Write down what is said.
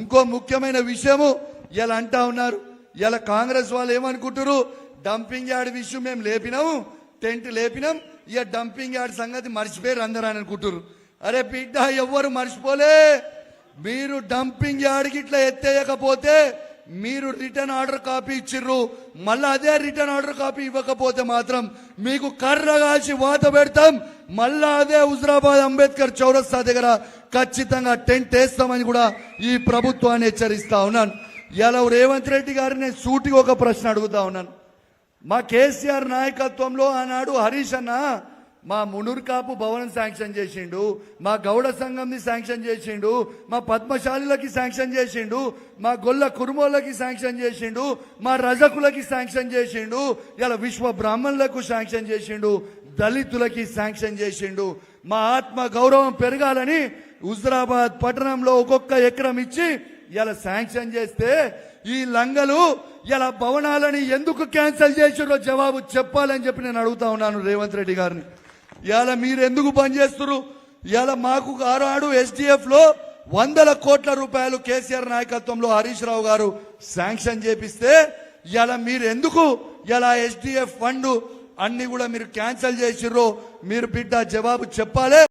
ఇంకో ముఖ్యమైన విషయము ఇలా అంటా ఉన్నారు. ఇలా కాంగ్రెస్ వాళ్ళు ఏమనుకుంటారు, డంపింగ్ యార్డ్ విషయం మేము లేపినాము, టెంట్ లేపినాం, ఇక డంపింగ్ యార్డ్ సంగతి మర్చిపోయారు అందరూ అని అనుకుంటారు. అరే బిడ్డ, ఎవ్వరు మర్చిపోలే. మీరు డంపింగ్ యార్డ్కి ఇట్లా ఎత్తేయకపోతే మీరు రిటర్న్ ఆర్డర్ కాపీ ఇచ్చిర్రు, మళ్ళీ అదే రిటర్న్ ఆర్డర్ కాపీ ఇవ్వకపోతే మాత్రం మీకు కర్ర కాల్చి వాత పెడతాం. మళ్ళా అదే హుజరాబాద్ అంబేద్కర్ చౌరస్తా దగ్గర ఖచ్చితంగా టెంట్ వేస్తామని కూడా ఈ ప్రభుత్వాన్ని హెచ్చరిస్తా ఉన్నాను. ఇలా రేవంత్ రెడ్డి గారిని సూటిగా ఒక ప్రశ్న అడుగుతా ఉన్నాను. మా కేసీఆర్ నాయకత్వంలో ఆనాడు హరీష్ అన్న మా మునూరు కాపు భవనం శాంక్షన్ చేసిండు, మా గౌడ సంఘంని శాంక్షన్ చేసిండు, మా పద్మశాలిలకి శాంక్షన్ చేసిండు, మా గొల్ల కురుమోళ్ళకి శాంక్షన్ చేసిండు, మా రజకులకి శాంక్షన్ చేసిండు, ఇలా విశ్వ బ్రాహ్మణులకు శాంక్షన్ చేసిండు, దళితులకి శాంక్షన్ చేసిండు. మా ఆత్మ గౌరవం పెరగాలని హుజరాబాద్ పట్టణంలో ఒక్కొక్క ఎకరం ఇచ్చి ఇలా శాంక్షన్ చేస్తే ఈ లంగలు ఇలా భవనాలని ఎందుకు క్యాన్సిల్ చేసిరో జవాబు చెప్పాలని చెప్పి నేను అడుగుతా ఉన్నాను రేవంత్ రెడ్డి గారిని. ఇలా మీరు ఎందుకు బంద్ చేస్తున్నారు? ఇలా మాకు ఆనాడు SDF లో 100 కోట్ల రూపాయలు కేసీఆర్ నాయకత్వంలో హరీష్ రావు గారు శాంక్షన్ చేపిస్తే ఇలా మీరు ఎందుకు ఇలా SDF ఫండ్ అన్ని కూడా మీరు క్యాన్సిల్ చేసిర్రో మీరు బిడ్డ జవాబు చెప్పాలి.